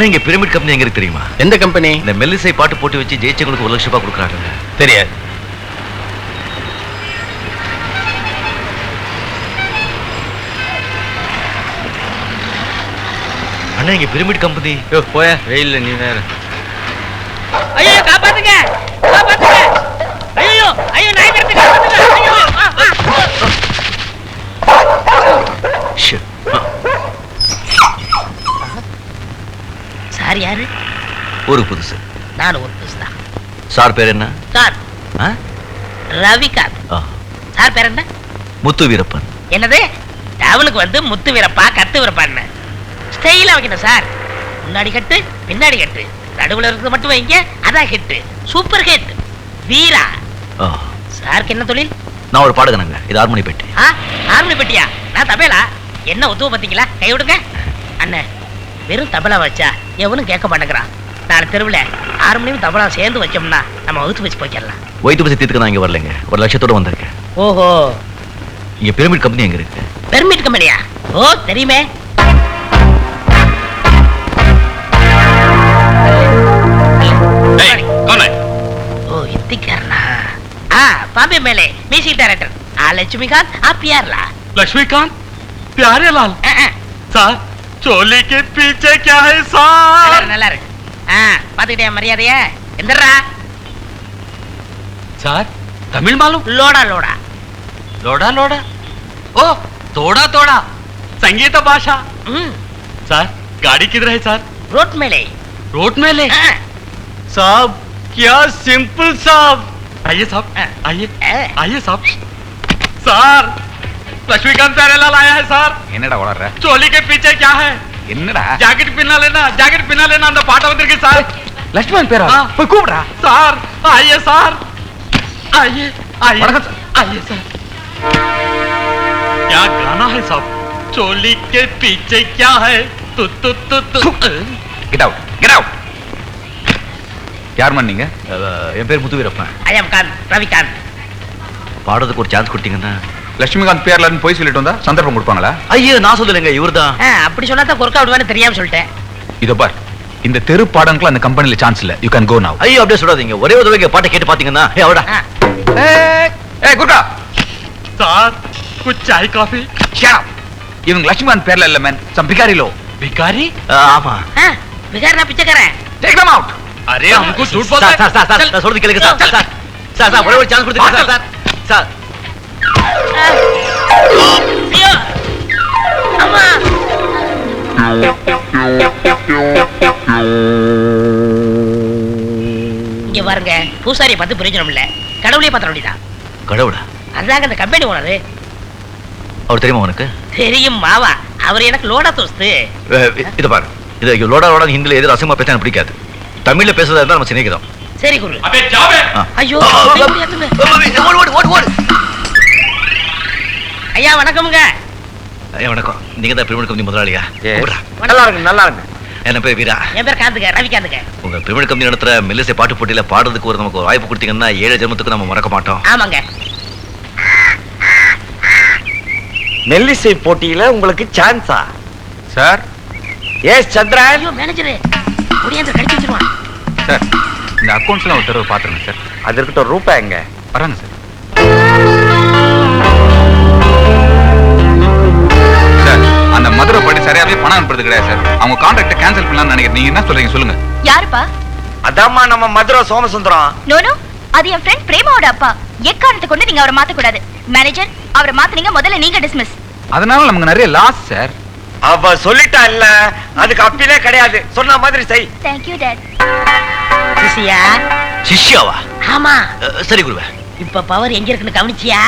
அண்ணா இங்க pyramid company எங்க இருக்கு தெரியுமா? எந்த கம்பெனி? இந்த மெல்லிசை பாட்டு போட்டு வச்சு ஜெயிச்சவங்களுக்கு 1 லட்சம் ரூபாய் கொடுக்குறாங்க. தெரியாது. அண்ணா இங்க பிரமிட் கம்பெனி. போய வெயில்ல நீ வேற. ஐயோ காப்பாத்துங்க காப்பாத்துங்க. ஐயோ ஐயோ நாய் விரட்டு காப்பாத்துங்க. ஐயோ சார் யாரு? ஒரு புதுசு. நான் ஒரு புதுசு தான். சார் பேர் என்ன? சார் ரவிகாந்த். சார் பேர் என்ன? முத்து வீரப்பன். என்னது டவுனுக்கு வந்து முத்து வீரப்பா கத்து வீரப்பான்னு ஸ்டைலா வைக்கணும் சார். முன்னாடி கட்டு பின்னாடி கட்டு நடுவுல இருக்கிறது மட்டும் வைங்க. அதான் ஹிட், சூப்பர் ஹிட். வீரா. சாருக்கு என்ன தொழில்? நான் ஒரு பாடகனங்க. இது ஹார்மோனி பெட்டி. ஹார்மோனி பெட்டியா? நான் தபேலா. என்ன ஒத்துவ பாத்தீங்களா? கை விடுங்க அண்ணன். வெறும் தபலா வச்சா எவனும் கேட்க மாட்டேங்கிறான். நாலு தெருவில் ஹார்மோனியம் தபலா சேர்ந்து வச்சோம்னா நம்ம வகுத்து வச்சு போய்க்கலாம். வயிற்று பசி தீர்த்துக்கு நான் இங்க வரலைங்க. 1 லட்சத்தோட வந்திருக்கேன். ஓஹோ. இங்க பிரமிட் கம்பெனி எங்க இருக்கு? பெர்மிட் கம்பெனியா? ஓ தெரியுமே. ஓ இத்திக்காரனா? பாம்பே மேலே மியூசிக் டைரக்டர் லட்சுமிகாந்த். आप यार ला लक्ष्मीकांत प्यारे लाल सर चोली के पीछे क्या है सर? நல்லா இருக்கு. பாத்துக்கிட்டே மரியாதையா எந்தரா सर तमिल मालूम? லோடா லோடா लोड़ा लोड़ा ओ तोड़ा तोड़ा संगीत भाषा. सर गाड़ी किधर है सर? रोड में ले. रोड में ले? साहब क्या सिंपल साहब. आइए साहब आइए आइए साहब. सर लक्ष्मीकांत प्यारे लाल आया है सर. என்னடா ஓடற? चोली के पीछे क्या है? என்னடா? जैकेट पहना लेना அந்த பாட்ட வந்திருக்கு சார். லட்சுமணன் பேரா? போய் கூப்பிடா. சார் आइए सर आइए आइए வணக்கம் சார். आइए सर. क्या गाना है साहब? चोली के पीछे क्या है? तु तु तु तु. Get out get out. யார் மன்னீங்க? என் பேர் முத்து வீரப்பன். ஐ அம் காந்த் ரவிகாந்த். பாடுறதுக்கு ஒரு சான்ஸ் கொடுத்தீங்கன்னா. லட்சுமிகாந்த் பேர்லன்னு போய் சொல்லிட்டு வந்தா சந்தர்ப்பம் கொடுப்பாங்களா? ஐயோ நான் சொல்லலைங்க, இவர்தான். அப்படி சொன்னா தான் கொர்க் அவுட் தெரியாம சொல்லிட்டேன். இதோ பார், இந்த தெரு பாடங்களுக்கு அந்த கம்பெனில சான்ஸ் இல்ல. யூ கேன் கோ நவ. ஐயோ அப்படியே சொல்லாதீங்க. ஒரே ஒரு தடவை பாட்டை கேட்டு பாத்தீங்கன்னா அவடா. ஏய் குர்கா. சார் कुछ चाय कॉफी? Shut up. இவங்க லட்சுமிகாந்த் பேர்ல இல்ல மேன். Some Bihari low. भिखारी? ஆமா. பிகாரினா பிச்சைக்காரன். Take them out. अरे हमको झूठ बोलता है. சார் நான் சொல்றது கேளுங்க சார். சார் ஒரே ஒரு சான்ஸ் கொடுத்துங்க சார். சார் ஐயோ அம்மா. இங்க பாருங்க, பூசாரியை பார்த்து பிரயோஜனம் இல்ல. கடவுளே பார்த்த வேண்டியதான். கடவுளா? அதாங்க அந்த கம்பெனி ஓனரு. அவர் தெரியுமா உனக்கு? தெரியும் மாவா. அவர் எனக்கு லோடா தோஸ்து. இது பாரு, இது லோடா ஹிந்தில எதிர அசிங்கமா பேச எனக்கு பிடிக்காது. தமிழ்ல பேசுறதா இருந்தா நம்ம சிநேகிதம். சரி குரு. अबे जावे. ஐயோ ஓடு. ஐயா வணக்கம்ங்க. ஐயா வணக்கம். நீங்க தான் பிரமிட் கம்பெனி முதலாளியா? நல்லா இருக்கு. என்ன பேர் வீரா. என் பேர் காந்துங்க, ரவிகாந்துங்க. உங்க பிரமிட் கம்பெனி நடத்துற மெல்லிசை பாட்டு போட்டியில பாடுறதுக்கு நமக்கு ஒரு வாய்ப்பு கொடுத்தீங்கன்னா 7 ஜென்மத்துக்கு நம்ம மறக்க மாட்டோம். ஆமாங்க. மெல்லிசை போட்டியில உங்களுக்கு சான்ஸா? சார். எஸ் சந்திரன். ஐயோ மேனேஜர் ஒடியாந்து கடிச்சு வச்சிருவான். சார் இந்த அக்கவுண்ட்ஸ்லாம் ஒரு தடவை பாத்துருங்க சார். அது இருக்கட்டும், ரூபாய் எங்க? வராங்க சார். சார் அந்த மதுரை பாட்டி சரியாவே பணம் அனுப்புறது கிடையாது சார். அவங்க கான்ட்ராக்ட கேன்சல் பண்ணலாம்னு நினைக்கிறேன். நீங்க என்ன சொல்றீங்க சொல்லுங்க. யாருப்பா? அதாம்மா நம்ம மதுரை சோமசுந்தரம். நோ அது என் ஃப்ரெண்ட் பிரேமாவோட அப்பா. எக்காரணத்தை கொண்டு நீங்க அவரை மாத்த கூடாது. மேனேஜர் அவரை மாத்துனீங்க, முதல்ல நீங்க டிஸ்மிஸ். அதனால நமக்கு நிறைய லாஸ் சார். அவ சொல்லிட்டா இல்ல, அதுக்கு அப்பீலே கிடையாது. சொன்ன மாதிரி செய். Thank you dad. சிசியா? சிஷ்யாவா? ஆமா. சரி குருவே. இப்ப பவர் எங்க இருக்குன்னு கவனிச்சியா?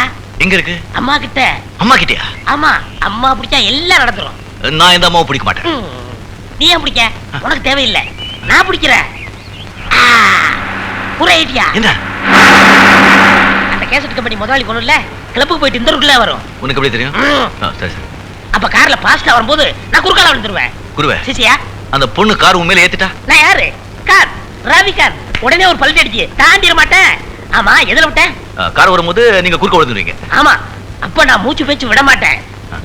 எங்க இருக்கு? அம்மா கிட்ட. அம்மா கிட்டயா? ஆமா, அம்மா பிடிச்சா எல்லாம் நடந்துரும். நான் இந்த அம்மாவை பிடிக்க மாட்டேன். நீ ஏன் பிடிக்க? உனக்கு தேவையில்லை, நான் பிடிக்கிறேன். புற ஐடியா என்ன? அந்த கேசட் கம்பெனி முதலாளி கொண்டுல கிளப்புக்கு போயிட்டு இந்த ரூட்ல வரும். உனக்கு எப்படி தெரியும்? சரி சரி. அப்ப கார்ல பாஸ்ட்ல வரும்போது நான் குறுக்கால வந்துருவேன். குருவே, சிசியா அந்த பொண்ணு கார் உண்மையில ஏத்திட்டா? நான் யாரு? கார் ரவிகாந்த். உடனே ஒரு பல்டி அடிச்சு தாண்டிட மாட்டேன். ஆமா, எதுல விட்டேன்? கார் வரும்போது நீங்க குறுக்க விழுந்துருவீங்க. ஆமா, அப்ப நான் மூச்சு பேச்சு விட மாட்டேன்.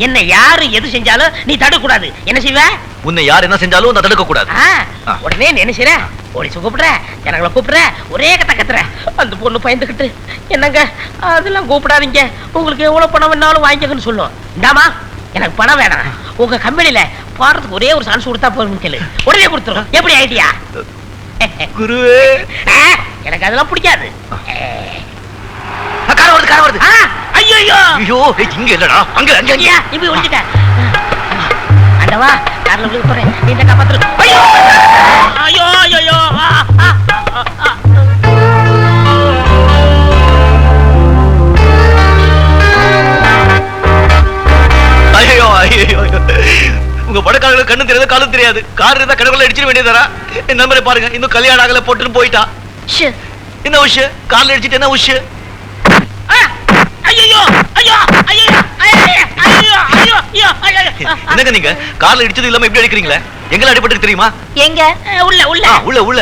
என்ன யாரு எது செஞ்சாலும் நீ தடுக்க கூடாது. என்ன செய்வ? உன்னை யார் என்ன செஞ்சாலும் அதை தடுக்க கூடாது. உடனே நீ என்ன செய்ற? போலீஸ் கூப்பிடுற, ஜனங்களை கூப்பிடுற, ஒரே கத்துற. அந்த பொண்ணு பயந்துகிட்டு என்னங்க அதெல்லாம் கூப்பிடாதீங்க, உங்களுக்கு எவ்வளவு பணம் வேணாலும் வாங்கிக்கன்னு சொல்லும். இந்தாமா எனக்கு பணம் வேணாம், உங்க கம்பெனில பாடுறதுக்கு ஒரே ஒரு சான்ஸ் கொடுத்தா போதும் சொல்லு, உடனே கொடுத்துரும். எப்படி ஐடியா? குருவே எனக்கு அதெல்லாம் பிடிக்காது. கார் வருது. ஐயோ ஐயோ இங்க இல்லடா, அங்க அங்க ஐயா இப்படி ஒளிஞ்சிட்ட. அண்டவா கார்ல விழுக போறேன், நீ இந்த காப்பாத்துரு. ஐயோ ஐயோ ஐயோ ஐயோ ஐயோ உங்க படக்காரங்களுக்கு கண்ணு தெரியாது காலும் தெரியாது. கார் இருந்தா கடவுள அடிச்சிட வேண்டியதாரா? என்ன நம்பரை பாருங்க, இன்னும் கல்யாணம் ஆகல போட்டுன்னு போயிட்டா. என்ன விஷயம்? கார்ல அடிச்சிட்டு என்ன விஷயம்? என்னங்க நீங்க கார்ல இடிச்சது இல்லாம எப்படி அடிக்கிறீங்களே? எங்க அடிபட்டு தெரியுமா? எங்க? உள்ள உள்ள உள்ள உள்ள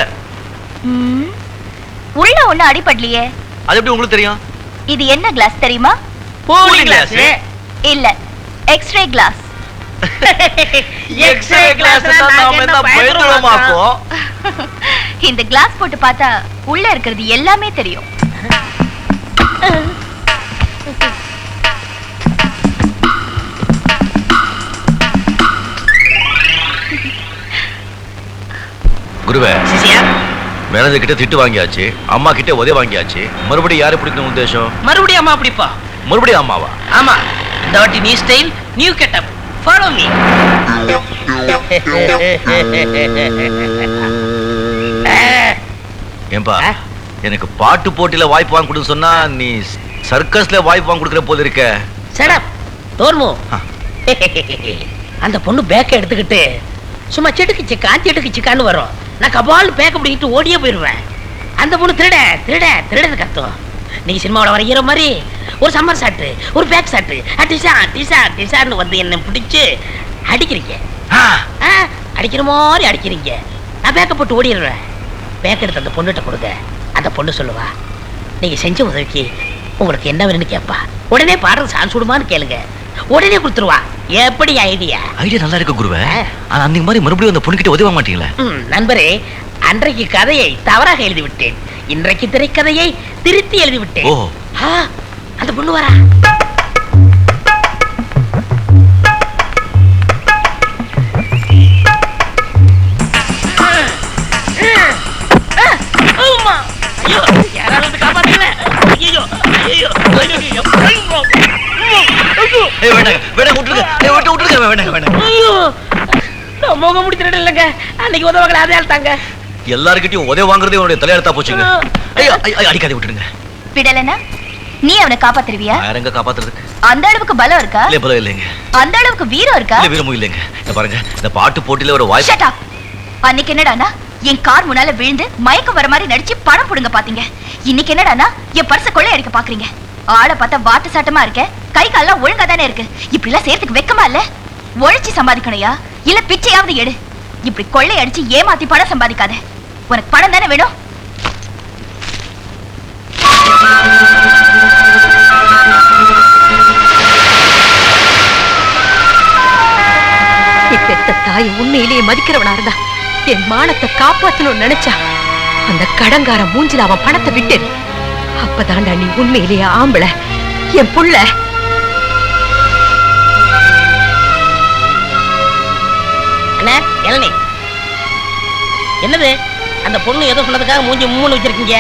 உள்ள ஒண்ணு அடிபடலையே. அது எப்படி உங்களுக்கு தெரியும்? இது என்ன கிளாஸ் தெரியுமா? கூலிங் கிளாஸ் இல்ல, எக்ஸ்ரே கிளாஸ். எக்ஸ்ரே கிளாஸ் நாம என்ன பயந்துறோமாக்கோ? இந்த கிளாஸ் போட்டு பார்த்தா உள்ள இருக்கிறது எல்லாமே தெரியும். குருவே, மேனேஜர் கிட்ட திட்டு வாங்கியாச்சு, அம்மா கிட்ட உதவி வாங்கியாச்சு, மறுபடியும் யாரை பிடிக்கணும் உத்தேசம்? மறுபடியும் அம்மா பிடிப்பா. மறுபடியும் அம்மாவா? ஆமா, இந்த வாட்டி new style, new getup. Follow me. ஏம்பா, எனக்கு பாட்டு போட்டியில வாய்ப்பு வாங்கி கொடுன்னு சொன்னா நீ சர்க்கஸ்ல வாய்ப்பு வாங்கி கொடுக்குற போல இருக்க. சடப் தோர்மு. அந்த பொண்ணு பேக்க எடுத்துக்கிட்டு சும்மா செட்டுக்கு சிக்கான்னு வரும். நான் கபால் பேக்க பிடிக்கிட்டு ஓடியே போயிருவேன். அந்த பொண்ணு திருட கத்தும். நீங்க சினிமாவோட வர ஹீரோ மாதிரி ஒரு சம்மர் ஷாட்டு, ஒரு பேக் ஷாட்டு, டிசான்னு வந்து என்ன பிடிச்சு அடிக்கிறீங்க. அடிக்கிற மாதிரி அடிக்கிறீங்க. நான் பேக்க போட்டு ஓடிடுவேன். பேக்க எடுத்து அந்த பொண்ணுகிட்ட கொடுங்க. அந்த பொண்ணு சொல்லுவா, நீங்க செஞ்ச உதவிக்கு உங்களுக்கு என்ன வேணும்னு கேட்பா. உடனே பாடுறது சான்ஸ் விடுமான்னு கேளுங்க, உடனே கொடுத்துருவா. எப்படி ஐடியா? ஐடியா நல்லா இருக்கு குருவே. ஆனா அந்த மாதிரி மறுபடியும் அந்த பொண்ணுகிட்ட உதவ மாட்டீங்களா? நண்பரே, அன்றைக்கு கதையை தவறாக எழுதி விட்டேன், இன்றைக்கு திரைக்கதையை திருத்தி எழுதி விட்டேன். அந்த பொண்ணு வரா. யாராவது காப்பாத்துங்க. ஐயோ ஐயோ முகம் முடிச்சிட்டு இல்லங்க, அன்னைக்கு உதவங்களை அதே தாங்க. எல்லாருக்கிட்டையும் உதவி வாங்குறதே உன்னுடைய தலையெழுத்தா போச்சுங்க. அடிக்காதே விட்டுடுங்க. விடலனா நீ அவனை காப்பாத்துருவியா? யாரங்க காப்பாத்துறதுக்கு? அந்த அளவுக்கு பலம் இருக்கா? இல்ல பலம் இல்லைங்க. அந்த அளவுக்கு வீரம் இருக்கா? இல்ல வீரமும் இல்லைங்க. இந்த பாருங்க, இந்த பாட்டு போட்டியில ஒரு வாய்ப்பு. Shut up. அன்னைக்கு என்னடானா என் கார் முன்னால விழுந்து மயக்கம் வர மாதிரி நடிச்சு பணம் புடுங்க பாத்தீங்க. இன்னைக்கு என்னடானா என் பர்ஸ கொள்ளை அடிக்க பாக்குறீங்க. ஆளை பார்த்தா வாட்டு சாட்டமா இருக்க, கை கால்லாம் ஒழுங்கா தானே இருக்கு. இப்படி எல்லாம் சேர்த்துக்கு வெக்கமா இல்ல? உழைச்சி சம்பாதிக்கணையா இல்ல பிச்சையாவது எடு. இப்படி கொள்ளை அடிச்சு ஏமாத்தி பணம் சம்பாதிக்காத. உனக்கு பணம் தானே வேணும்? பெத்த தாய் உண்மையிலேயே மதிக்கிறவனா இருந்தா என் மானத்தை காப்பாத்தணும்னு நினைச்சா அந்த கடங்கார மூஞ்சில அவன் பணத்தை விட்டு. அப்பதான்டா நீ உண்மையிலேயே ஆம்பளை. என் புள்ள இளநீ என்னது? அந்த பொண்ணு ஏதோ சொன்னதுக்காக மூஞ்சி மூணு வச்சிருக்கீங்க.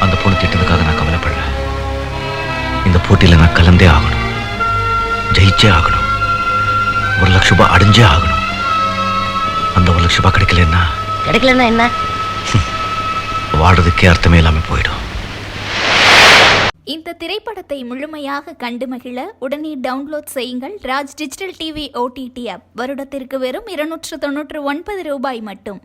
அந்த பொண்ணு திட்டதுக்காக நான் கவலைப்படல. இந்த போட்டியில நான் கலந்தே ஆகணும், ஜெயிச்சே ஆகணும், 1 லட்சம் ரூபாய் அடைஞ்சே ஆகணும். அந்த 1 லட்சம் ரூபாய் கிடைக்கலன்னா என்ன? வாழ்றதுக்கே அர்த்தமே இல்லாம போயிடும். இந்த திரைப்படத்தை முழுமையாக கண்டு மகிழ உடனே டவுன்லோட் செய்யுங்கள் Raj digital TV OTT app. வருடத்திற்கு வெறும் 299 ரூபாய் மட்டும்.